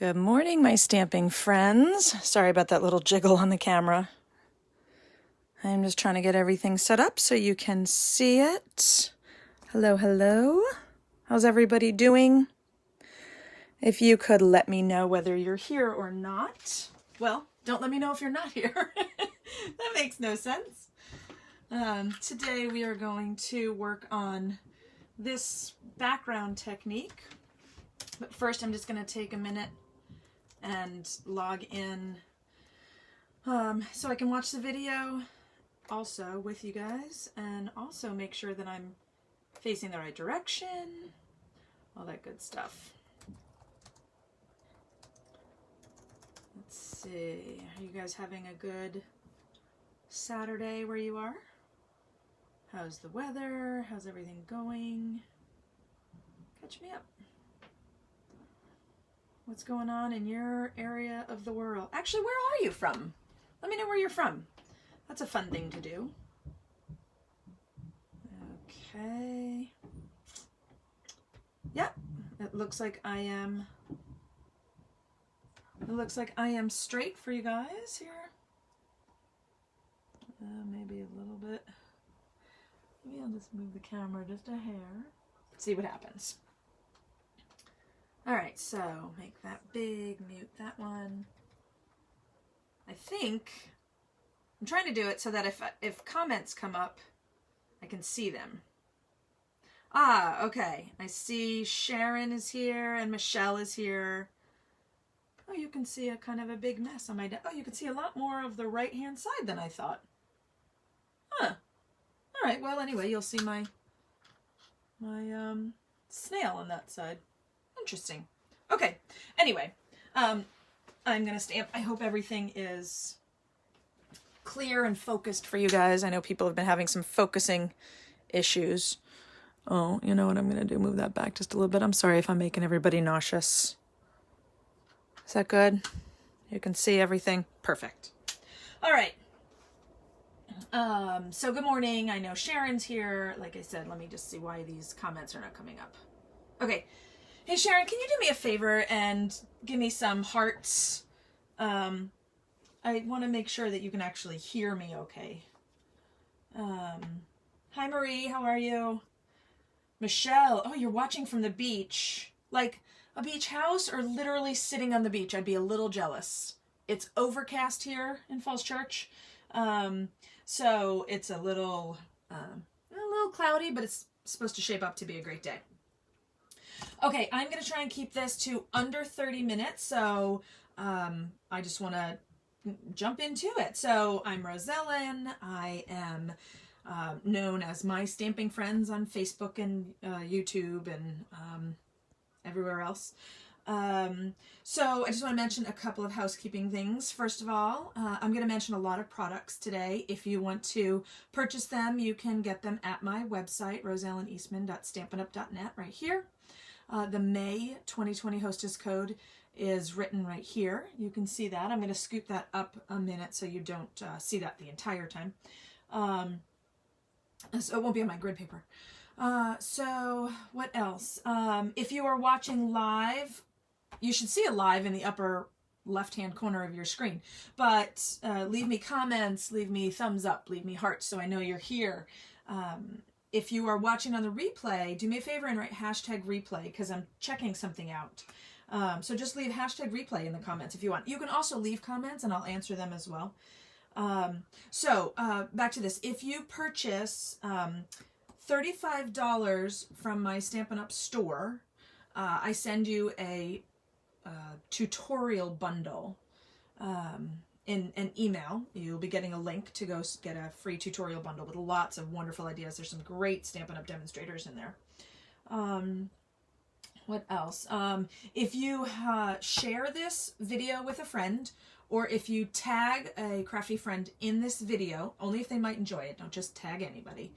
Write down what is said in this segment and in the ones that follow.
Good morning, my stamping friends. Sorry about that little jiggle on the camera. I'm just trying to get everything set up so you can see it. Hello, hello. How's everybody doing? If you could let me know whether you're here or not. Well, don't let me know if you're not here. That makes no sense. Today we are going to work on this background technique. But first I'm just going to take a minute and log in so I can watch the video also with you guys, and also make sure that I'm facing the right direction, all that good stuff. Let's see, are you guys having a good Saturday where you are? How's the weather? How's everything going? Catch me up. What's going on in your area of the world? Actually, where are you from? Let me know where you're from. That's a fun thing to do. Okay. Yep, it looks like I am straight for you guys here. Maybe a little bit. Maybe I'll just move the camera just a hair. See what happens. All right, so make that big, mute that one. I think I'm trying to do it so that if comments come up, I can see them. Ah, okay. I see Sharon is here and Michelle is here. Oh, you can see a kind of a big mess on my desk. Oh, you can see a lot more of the right-hand side than I thought. Huh. All right, well, anyway, you'll see my snail on that side. Interesting. Okay, anyway, I'm going to stamp. I hope everything is clear and focused for you guys. I know people have been having some focusing issues. Oh, you know what I'm going to do? Move that back just a little bit. I'm sorry if I'm making everybody nauseous. Is that good? You can see everything? Perfect. All right. So good morning. I know Sharon's here. Like I said, let me just see why these comments are not coming up. Okay. Hey Sharon, can you do me a favor and give me some hearts? I want to make sure that you can actually hear me okay. Hi Marie, how are you? Michelle, oh, you're watching from the beach. Like a beach house or literally sitting on the beach? I'd be a little jealous. It's overcast here in Falls Church. So it's a little cloudy, but it's supposed to shape up to be a great day. Okay, I'm going to try and keep this to under 30 minutes, so I just want to jump into it. So I'm Rosellen. I am known as My Stamping Friends on Facebook and YouTube and everywhere else. So I just want to mention a couple of housekeeping things. First of all, I'm going to mention a lot of products today. If you want to purchase them, you can get them at my website, roselleneastman.stampinup.net, right here. The May 2020 hostess code is written right here. You can see that. I'm going to scoot that up a minute so you don't see that the entire time. So it won't be on my grid paper. So what else? If you are watching live, you should see it live in the upper left-hand corner of your screen. But leave me comments, leave me thumbs up, leave me hearts so I know you're here. If you are watching on the replay, do me a favor and write hashtag replay because I'm checking something out. So just leave hashtag replay in the comments if you want. You can also leave comments and I'll answer them as well. So back to this. If you purchase $35 from my Stampin' Up store, I send you a tutorial bundle in an email. You'll be getting a link to go get a free tutorial bundle with lots of wonderful ideas. There's some great Stampin' Up demonstrators in there. What else? If you share this video with a friend, or if you tag a crafty friend in this video, only if they might enjoy it, don't just tag anybody.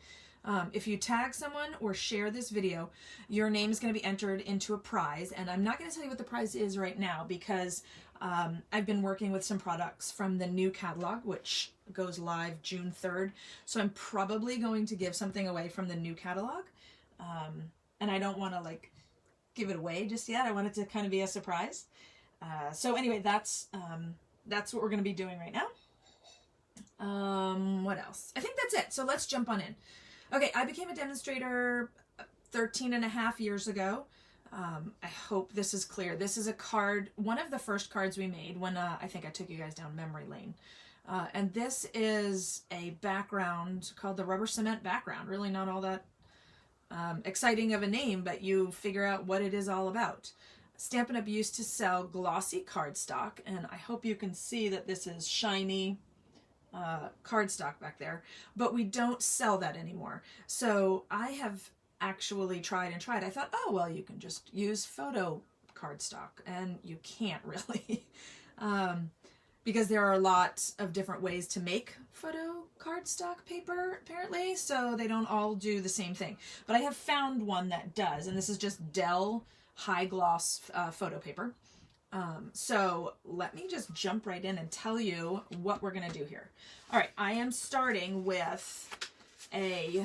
If you tag someone or share this video, your name is going to be entered into a prize. And I'm not going to tell you what the prize is right now because I've been working with some products from the new catalog, which goes live June 3rd. So I'm probably going to give something away from the new catalog. And I don't want to like give it away just yet. I want it to kind of be a surprise. So anyway, that's what we're going to be doing right now. What else? I think that's it. So let's jump on in. Okay, I became a demonstrator 13 and a half years ago. I hope this is clear. This is a card, one of the first cards we made when I think I took you guys down memory lane. And this is a background called the rubber cement background. Really not all that exciting of a name, but you figure out what it is all about. Stampin' Up! Used to sell glossy cardstock, and I hope you can see that this is shiny cardstock back there, but we don't sell that anymore. So I have actually tried and tried. I thought, oh, well, you can just use photo cardstock, and you can't really. Because there are a lot of different ways to make photo cardstock paper, apparently, so they don't all do the same thing. But I have found one that does, and this is just Dell high gloss photo paper. So let me just jump right in and tell you what we're going to do here. All right, I am starting with a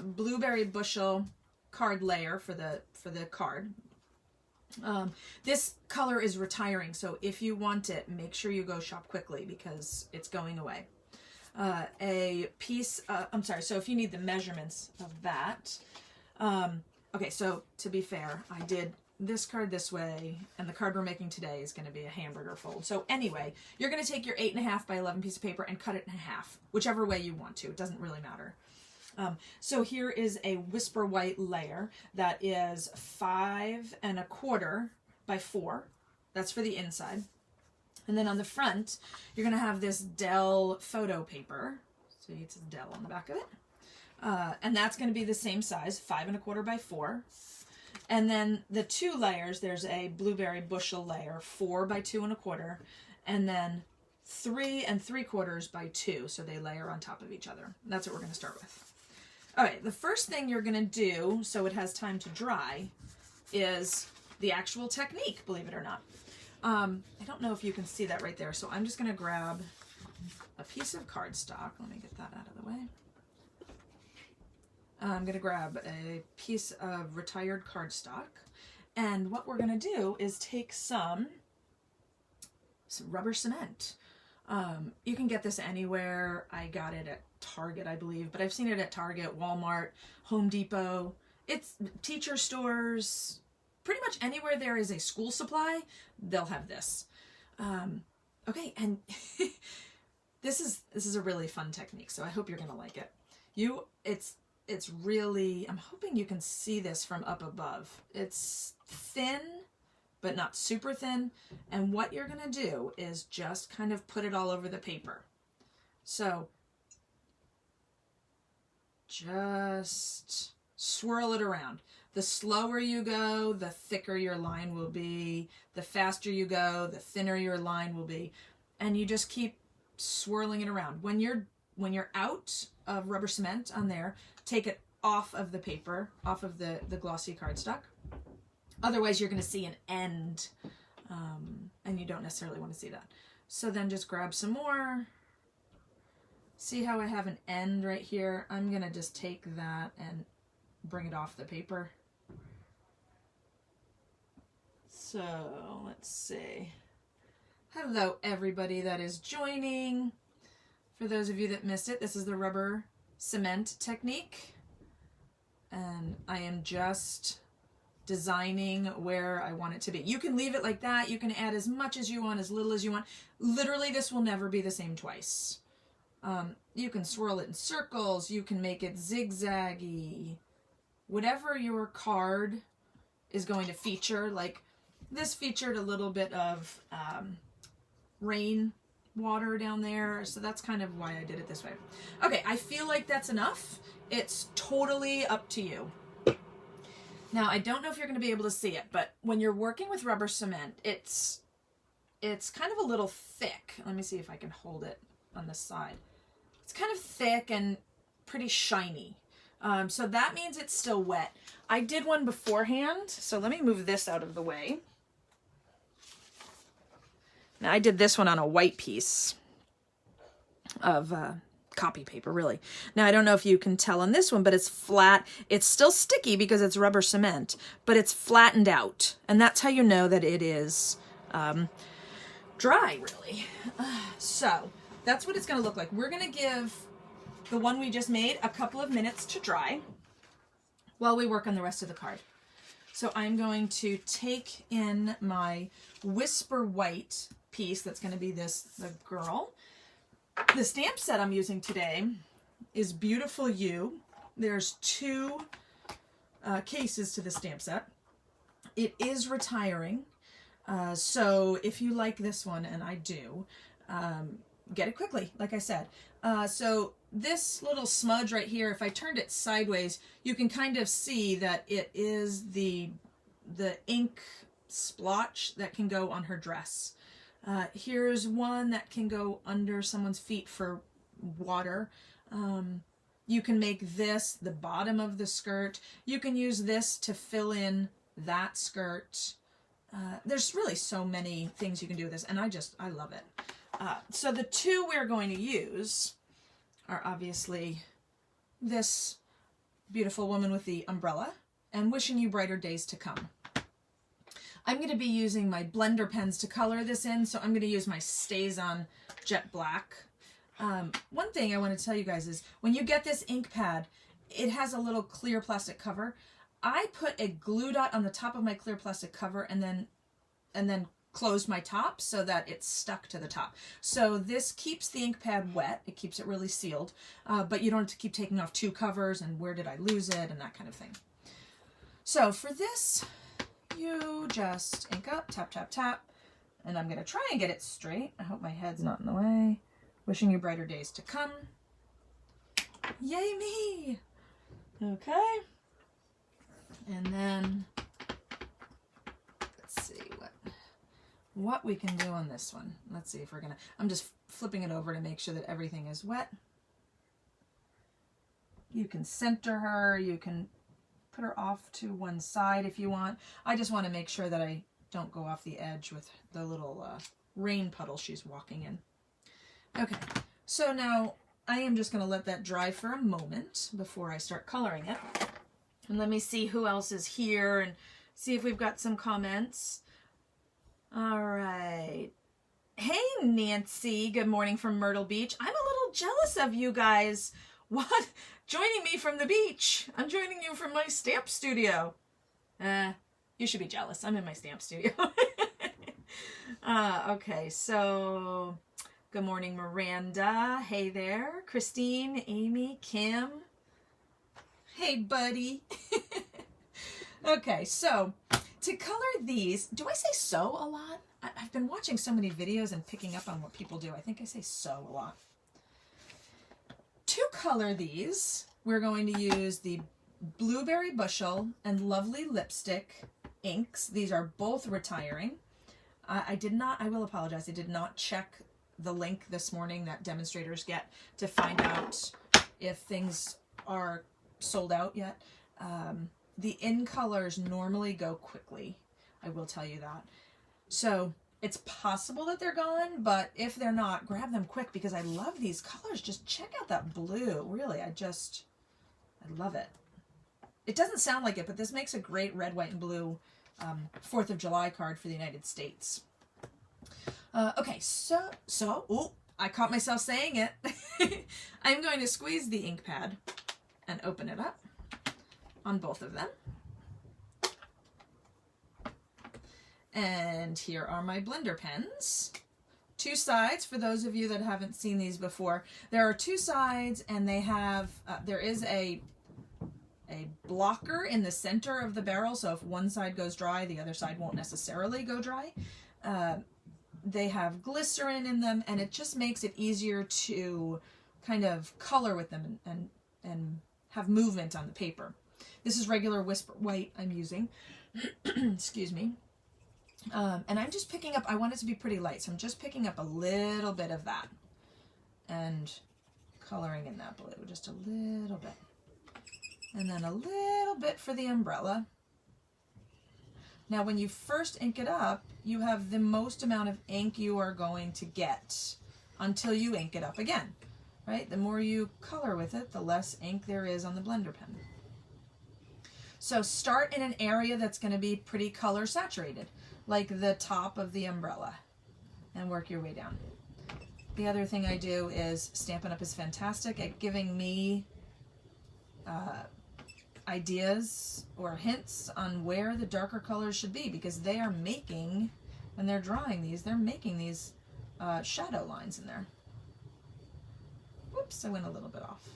blueberry bushel card layer for the card. This color is retiring, so if you want it, make sure you go shop quickly because it's going away. A piece, I'm sorry, so if you need the measurements of that. Okay, so to be fair, I did this card this way, and the card we're making today is going to be a hamburger fold. So anyway, you're going to take your 8.5 by 11 piece of paper and cut it in half, whichever way you want to. It doesn't really matter. So here is a whisper white layer that is 5 1/4 by 4. That's for the inside. And then on the front, you're going to have this Dell photo paper. So it's Dell on the back of it. And that's going to be the same size, 5 1/4 by 4. And then the two layers, there's a blueberry bushel layer, 4 by 2 1/4, and then 3 3/4 by 2. So they layer on top of each other. That's what we're going to start with. All right, the first thing you're going to do, so it has time to dry, is the actual technique, believe it or not. I don't know if you can see that right there, so I'm just going to grab a piece of cardstock. Let me get that out of the way. I'm going to grab a piece of retired cardstock, and what we're going to do is take some rubber cement. You can get this anywhere. I got it at Target, I believe, but I've seen it at Target, Walmart, Home Depot. It's teacher stores, pretty much anywhere there is a school supply, they'll have this. Okay, and this is a really fun technique, so I hope you're gonna like it. It's really, I'm hoping you can see this from up above. It's thin, but not super thin. And what you're gonna do is just kind of put it all over the paper. So just swirl it around. The slower you go, the thicker your line will be. The faster you go, the thinner your line will be. And you just keep swirling it around. When you're out of rubber cement on there, take it off of the paper, off of the glossy cardstock. Otherwise, you're going to see an end, and you don't necessarily want to see that. So then just grab some more. See how I have an end right here? I'm going to just take that and bring it off the paper. So let's see. Hello, everybody that is joining. For those of you that missed it, this is the rubber cement technique. And I am just designing where I want it to be. You can leave it like that. You can add as much as you want, as little as you want. Literally, this will never be the same twice. You can swirl it in circles. You can make it zigzaggy. Whatever your card is going to feature, like this featured a little bit of rain water down there, so that's kind of why I did it this way. Okay, I feel like that's enough. It's totally up to you. Now, I don't know if you're going to be able to see it, but when you're working with rubber cement, it's kind of a little thick. Let me see if I can hold it on this side. It's kind of thick and pretty shiny. So that means it's still wet. I did one beforehand, so let me move this out of the way. Now, I did this one on a white piece of copy paper, really. Now, I don't know if you can tell on this one, but it's flat. It's still sticky because it's rubber cement, but it's flattened out. And that's how you know that it is dry, really. So that's what it's going to look like. We're going to give the one we just made a couple of minutes to dry while we work on the rest of the card. So I'm going to take in my Whisper White piece. That's going to be the girl. The stamp set I'm using today is Beautiful You. There's 2 cases to the stamp set. It is retiring. So if you like this one, and I do, get it quickly, like I said. So this little smudge right here, if I turned it sideways, you can kind of see that it is the ink splotch that can go on her dress. Here's one that can go under someone's feet for water. You can make this the bottom of the skirt. You can use this to fill in that skirt. There's really so many things you can do with this, and I love it. So the 2 we're going to use are obviously this beautiful woman with the umbrella and Wishing You Brighter Days to Come. I'm going to be using my blender pens to color this in, so I'm going to use my StazOn Jet Black. One thing I want to tell you guys is when you get this ink pad, it has a little clear plastic cover. I put a glue dot on the top of my clear plastic cover and then closed my top so that it's stuck to the top. So this keeps the ink pad wet. It keeps it really sealed, but you don't have to keep taking off 2 covers and where did I lose it and that kind of thing. So for this, you just ink up, tap, tap, tap, and I'm going to try and get it straight. I hope my head's not in the way. Wishing You Brighter Days to Come. Yay me! Okay. And then, let's see what we can do on this one. Let's see if we're gonna, I'm just flipping it over to make sure that everything is wet. You can center her, you can put her off to one side if you want. I just want to make sure that I don't go off the edge with the little rain puddle she's walking in. Okay, so now I am just going to let that dry for a moment before I start coloring it. And let me see who else is here and see if we've got some comments. All right. Hey, Nancy. Good morning from Myrtle Beach. I'm a little jealous of you guys. What? Joining me from the beach. I'm joining you from my stamp studio. You should be jealous. I'm in my stamp studio. Okay, so good morning, Miranda. Hey there. Christine, Amy, Kim. Hey, buddy. Okay, so to color these, do I say so a lot? I've been watching so many videos and picking up on what people do. I think I say so a lot. To color these, we're going to use the Blueberry Bushel and Lovely Lipstick inks. These are both retiring. I will apologize, I did not check the link this morning that demonstrators get to find out if things are sold out yet. The in colors normally go quickly. I will tell you that. So it's possible that they're gone, but if they're not, grab them quick because I love these colors. Just check out that blue. Really, I love it. It doesn't sound like it, but this makes a great red, white, and blue 4th of July card for the United States. Okay, oh, I caught myself saying it. I'm going to squeeze the ink pad and open it up on both of them. And here are my blender pens. 2 sides, for those of you that haven't seen these before. There are 2 sides, and they have, there is a blocker in the center of the barrel, so if one side goes dry, the other side won't necessarily go dry. They have glycerin in them, and it just makes it easier to kind of color with them and have movement on the paper. This is regular Whisper White I'm using. Excuse me. And I'm just picking up, I want it to be pretty light, so I'm just picking up a little bit of that and coloring in that blue, just a little bit. And then a little bit for the umbrella. Now when you first ink it up, you have the most amount of ink you are going to get until you ink it up again, right? The more you color with it, the less ink there is on the blender pen. So start in an area that's going to be pretty color saturated, like the top of the umbrella, and work your way down. The other thing I do is Stampin' Up! Is fantastic at giving me ideas or hints on where the darker colors should be, because they are making, when they're drawing these, they're making these shadow lines in there. Whoops, I went a little bit off.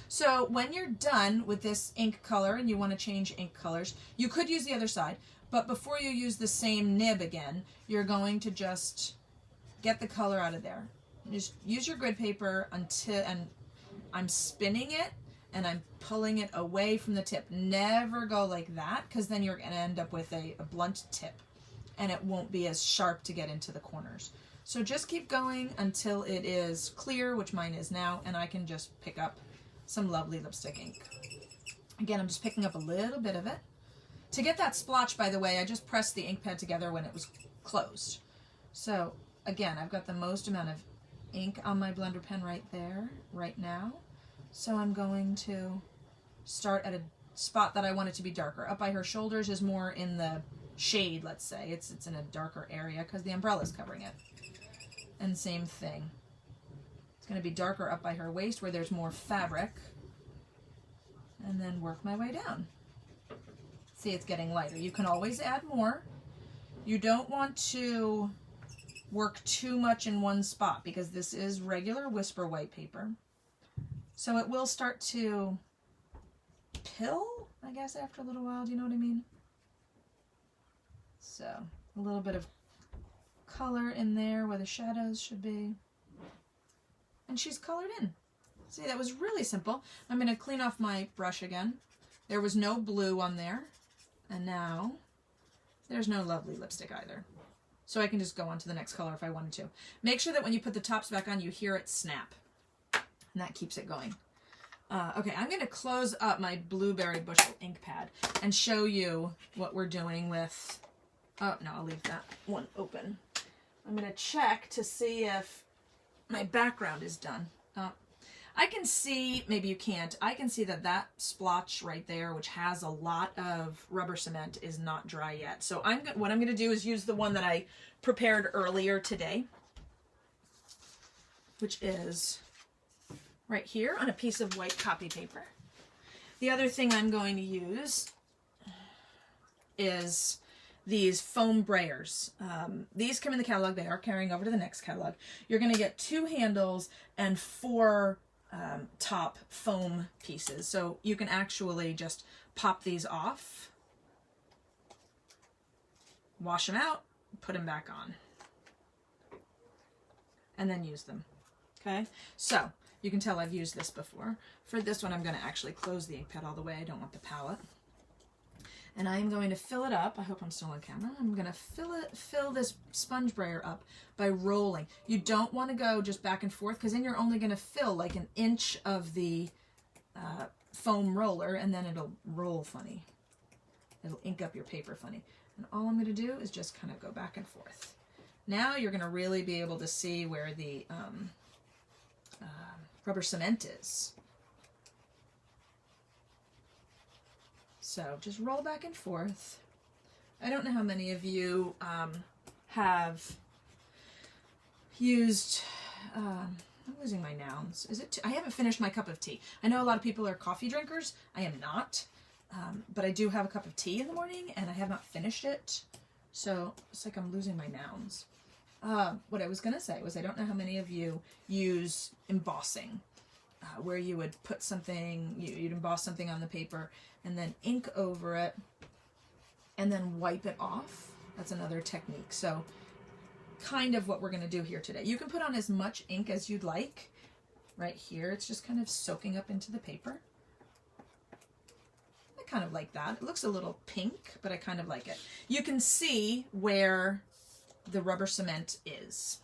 So when you're done with this ink color and you want to change ink colors, you could use the other side, but before you use the same nib again, you're going to just get the color out of there. Just use your grid paper until, and I'm spinning it and I'm pulling it away from the tip. Never go like that, because then you're going to end up with a blunt tip and it won't be as sharp to get into the corners. So just keep going until it is clear, which mine is now, and I can just pick up some lovely lipstick ink. Again, I'm just picking up a little bit of it. To get that splotch, by the way, I just pressed the ink pad together when it was closed. So again, I've got the most amount of ink on my blender pen right there, right now. So I'm going to start at a spot that I want it to be darker. Up by her shoulders is more in the shade, let's say. It's in a darker area because the umbrella is covering it. And same thing. It's going to be darker up by her waist where there's more fabric. And then work my way down. See, it's getting lighter. You can always add more. You don't want to work too much in one spot because this is regular Whisper white paper. So it will start to pill, I guess, after a little while. Do you know what I mean? So a little bit of color in there where the shadows should be. And she's colored in. See, that was really simple. I'm going to clean off my brush again. There was no blue on there. And now there's no lovely lipstick either. So I can just go on to the next color if I wanted to. Make sure that when you put the tops back on, you hear it snap. And that keeps it going. Okay, I'm going to close up my Blueberry Bushel ink pad and show you what we're doing with... Oh, no, I'll leave that one open. I'm going to check to see if my background is done. I can see, maybe you can't, I can see that that splotch right there, which has a lot of rubber cement, is not dry yet. So what I'm going to do is use the one that I prepared earlier today, which is right here on a piece of white copy paper. The other thing I'm going to use is these foam Breyers. These come in the catalog. They are carrying over to the next catalog. You're going to get 2 handles and 4 top foam pieces. So you can actually just pop these off, wash them out, put them back on, and then use them. Okay, so you can tell I've used this before. For this one, I'm going to actually close the ink pad all the way. I don't want the palette. And I'm going to fill it up. I hope I'm still on camera. I'm going to fill this sponge brayer up by rolling. You don't want to go just back and forth, because then you're only going to fill like an inch of the foam roller, and then it'll roll funny. It'll ink up your paper funny. And all I'm going to do is just kind of go back and forth. Now you're going to really be able to see where the rubber cement is. So just roll back and forth. I don't know how many of you have used, I'm losing my nouns. Is it, I haven't finished my cup of tea. I know a lot of people are coffee drinkers. I am not, but I do have a cup of tea in the morning and I have not finished it. So it's like I'm losing my nouns. What I was going to say was, I don't know how many of you use embossing, where you would put something, you'd emboss something on the paper and then ink over it and then wipe it off. That's another technique. So kind of what we're going to do here today. You can put on as much ink as you'd like. Right here, it's just kind of soaking up into the paper. I kind of like that. It looks a little pink, but I kind of like it. You can see where the rubber cement is,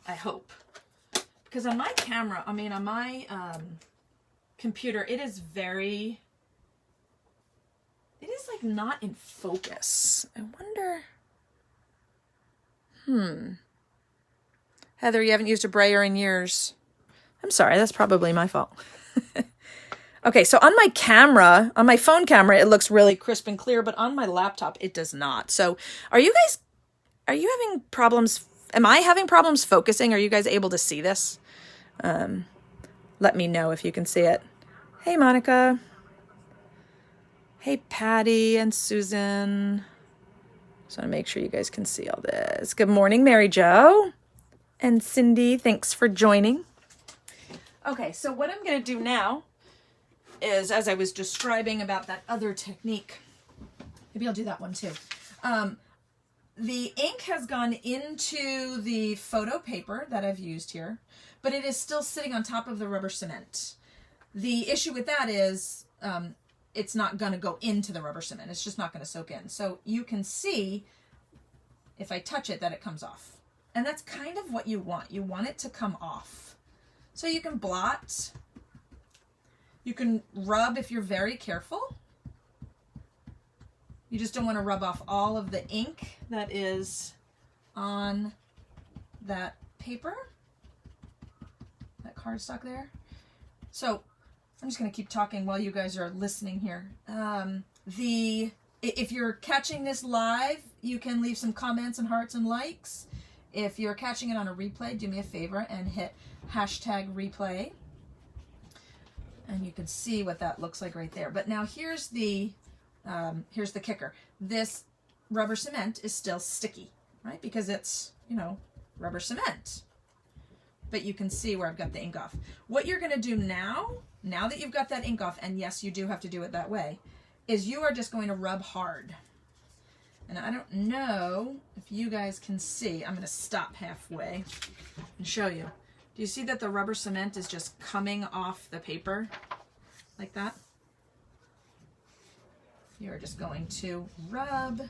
I hope. Because on my camera, I mean on my computer, it is like not in focus. I wonder, Heather, you haven't used a brayer in years. I'm sorry, that's probably my fault. Okay, so on my camera, on my phone camera, it looks really crisp and clear, but on my laptop, it does not. So are you having problems? Am I having problems focusing? Are you guys able to see this? Let me know if you can see it. Hey, Monica. Hey, Patty and Susan. Just want to make sure you guys can see all this. Good morning, Mary Jo. And Cindy, thanks for joining. Okay, so what I'm going to do now is, as I was describing about that other technique, maybe I'll do that one too. The ink has gone into the photo paper that I've used here, but it is still sitting on top of the rubber cement. The issue with that is it's not going to go into the rubber cement. It's just not going to soak in. So you can see, if I touch it, that it comes off. And that's kind of what you want. You want it to come off. So you can blot. You can rub if you're very careful. You just don't want to rub off all of the ink that is on that paper, that cardstock there. So I'm just going to keep talking while you guys are listening here. If you're catching this live, you can leave some comments and hearts and likes. If you're catching it on a replay, do me a favor and hit #replay. And you can see what that looks like right there. But now here's the kicker. This rubber cement is still sticky, right? Because it's, rubber cement. But you can see where I've got the ink off. What you're going to do now that you've got that ink off, and yes, you do have to do it that way, is you are just going to rub hard. And I don't know if you guys can see. I'm going to stop halfway and show you. Do you see that the rubber cement is just coming off the paper like that? You're just going to rub.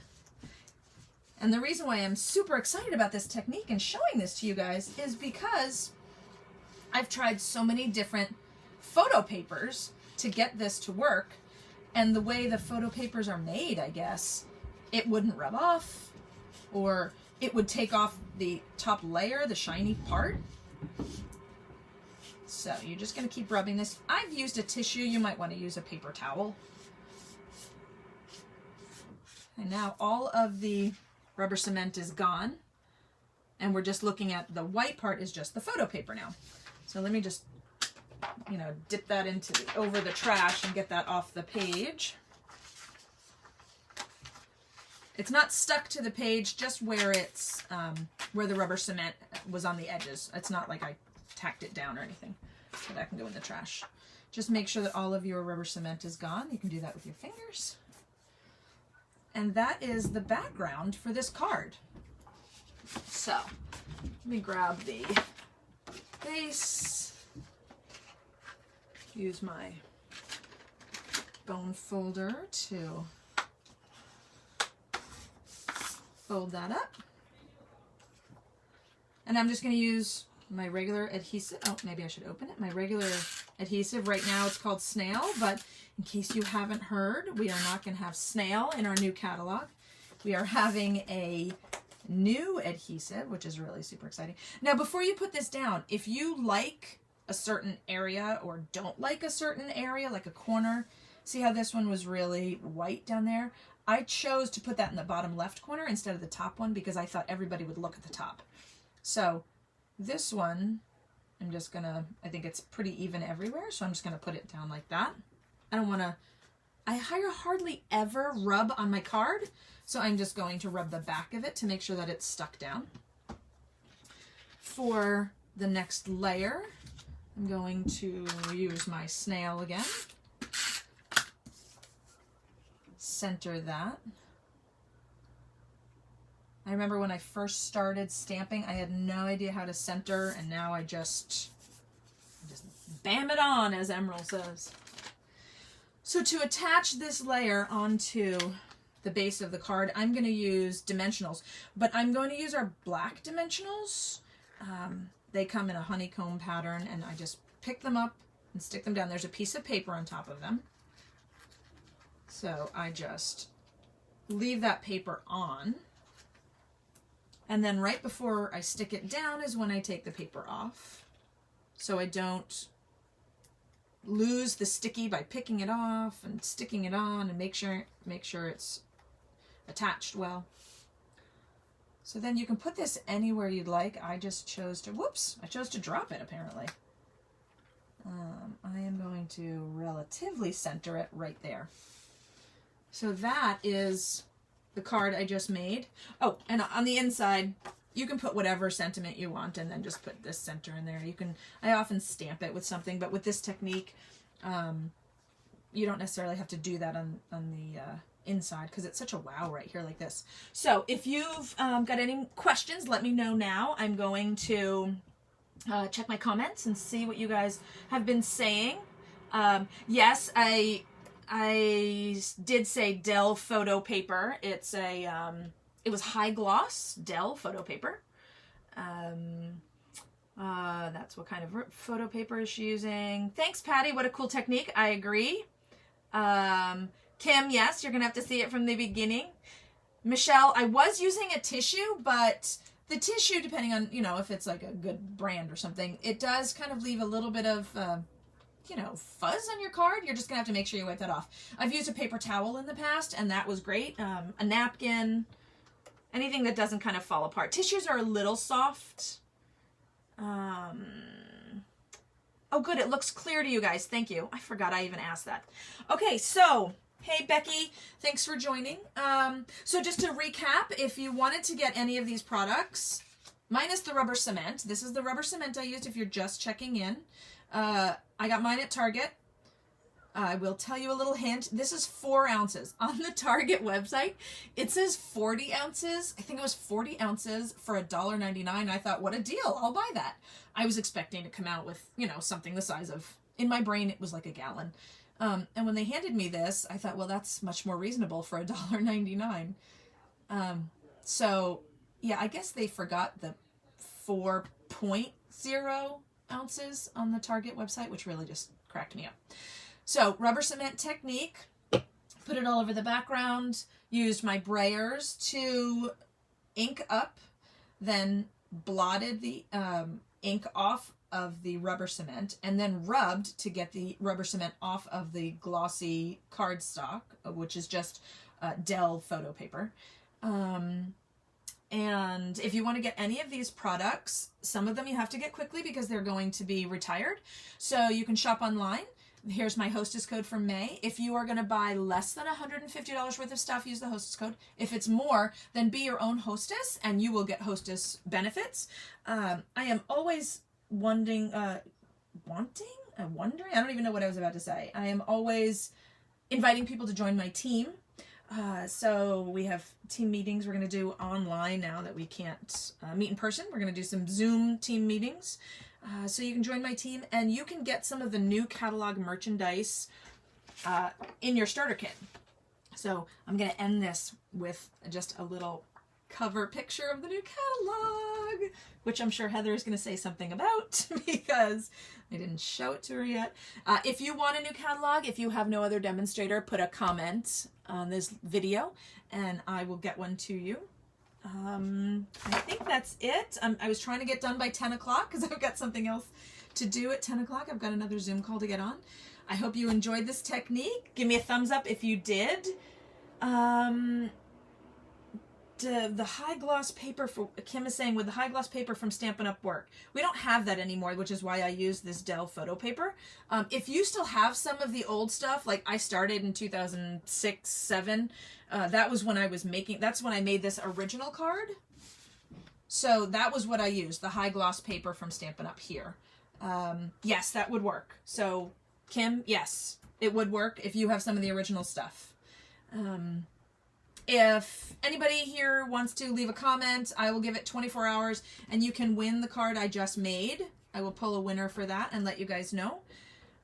And the reason why I'm super excited about this technique and showing this to you guys is because I've tried so many different photo papers to get this to work. And the way the photo papers are made, I guess, it wouldn't rub off, or it would take off the top layer, the shiny part. So you're just going to keep rubbing this. I've used a tissue. You might want to use a paper towel. And now all of the rubber cement is gone. And we're just looking at the white part is just the photo paper now. So let me just, dip that over the trash and get that off the page. It's not stuck to the page, just where it's, where the rubber cement was on the edges. It's not like I tacked it down or anything. So that can go in the trash. Just make sure that all of your rubber cement is gone. You can do that with your fingers. And that is the background for this card. So, let me grab the base. Use my bone folder to fold that up. And I'm just going to use my regular adhesive. Oh, maybe I should open it. My regular adhesive. Right now it's called Snail, but in case you haven't heard, we are not going to have Snail in our new catalog. We are having a new adhesive, which is really super exciting. Now, before you put this down, if you like a certain area or don't like a certain area, like a corner, see how this one was really white down there? I chose to put that in the bottom left corner instead of the top one because I thought everybody would look at the top. So this one, I'm just gonna, I think it's pretty even everywhere, so I'm just gonna put it down like that. I don't wanna, I hardly ever rub on my card, so I'm just going to rub the back of it to make sure that it's stuck down. For the next layer, I'm going to use my Snail again. Center that. I remember when I first started stamping, I had no idea how to center, and now I just bam it on, as Emerald says. So to attach this layer onto the base of the card, I'm going to use dimensionals, but I'm going to use our black dimensionals. They come in a honeycomb pattern, and I just pick them up and stick them down. There's a piece of paper on top of them. So I just leave that paper on. And then right before I stick it down is when I take the paper off. So I don't lose the sticky by picking it off and sticking it on, and make sure it's attached well. So then you can put this anywhere you'd like. I just chose to, I chose to drop it apparently. I am going to relatively center it right there. So that is the card I just made. Oh, and on the inside, you can put whatever sentiment you want and then just put this center in there. You can, I often stamp it with something, but with this technique, you don't necessarily have to do that on the inside because it's such a wow right here like this. So if you've got any questions, let me know now. I'm going to check my comments and see what you guys have been saying. Yes, I did say Dell photo paper. It's a it was high gloss Dell photo paper. That's what kind of photo paper is she using. Thanks, Patty. What a cool technique. I agree. Kim, yes, you're gonna have to see it from the beginning. Michelle, I was using a tissue, but the tissue, depending on, you know, if it's like a good brand or something, it does kind of leave a little bit of, you know, fuzz on your card. You're just gonna have to make sure you wipe that off. I've used a paper towel in the past, and that was great. A napkin, anything that doesn't kind of fall apart. Tissues are a little soft. Oh, good. It looks clear to you guys. Thank you. I forgot I even asked that. Okay, so, hey, Becky. Thanks for joining. So just to recap, if you wanted to get any of these products, minus the rubber cement, this is the rubber cement I used if you're just checking in. I got mine at Target. I will tell you a little hint. This is 4 ounces. On the Target website, it says 40 ounces. I think it was 40 ounces for $1.99. I thought, what a deal. I'll buy that. I was expecting to come out with, you know, something the size of, in my brain, it was like a gallon. And when they handed me this, I thought, well, that's much more reasonable for $1.99. So, yeah, I guess they forgot the 4.0 ounces on the Target website, which really just cracked me up. So, rubber cement technique, put it all over the background, used my Breyers to ink up, then blotted the ink off of the rubber cement, and then rubbed to get the rubber cement off of the glossy cardstock, which is just Dell photo paper. And if you want to get any of these products, some of them you have to get quickly because they're going to be retired. So you can shop online. Here's my hostess code for May. If you are going to buy less than $150 worth of stuff, use the hostess code. If it's more, then be your own hostess and you will get hostess benefits. I am always wondering, I don't even know what I was about to say. I am always inviting people to join my team. So we have team meetings we're going to do online now that we can't meet in person. We're going to do some Zoom team meetings. So you can join my team and you can get some of the new catalog merchandise in your starter kit. So I'm going to end this with just a little cover picture of the new catalog, which I'm sure Heather is going to say something about because I didn't show it to her yet. If you want a new catalog, if you have no other demonstrator, put a comment on this video and I will get one to you. I think that's it. I was trying to get done by 10 o'clock because I've got something else to do at 10 o'clock. I've got another Zoom call to get on. I hope you enjoyed this technique. Give me a thumbs up if you did. The high gloss paper, for Kim is saying, would the high gloss paper from Stampin' Up work? We don't have that anymore, which is why I use this Dell photo paper. If you still have some of the old stuff, like I started in 2006, 7, that was when I was making, that's when I made this original card. So that was what I used, the high gloss paper from Stampin' Up here. Yes, that would work. So Kim, yes, it would work if you have some of the original stuff. If anybody here wants to leave a comment, I will give it 24 hours and you can win the card I just made. I will pull a winner for that and let you guys know.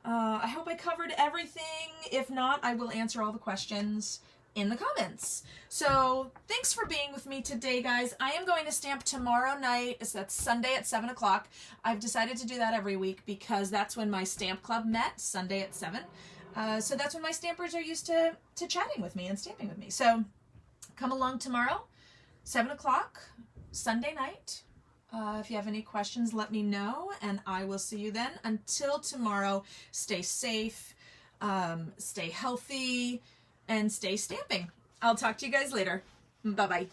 I hope I covered everything. If not, I will answer all the questions in the comments. So thanks for being with me today, guys. I am going to stamp tomorrow night. So that's Sunday at 7 o'clock. I've decided to do that every week because that's when my stamp club met, Sunday at 7. So that's when my stampers are used to chatting with me and stamping with me. So come along tomorrow, 7 o'clock, Sunday night. If you have any questions, let me know, and I will see you then. Until tomorrow, stay safe, stay healthy, and stay stamping. I'll talk to you guys later. Bye-bye.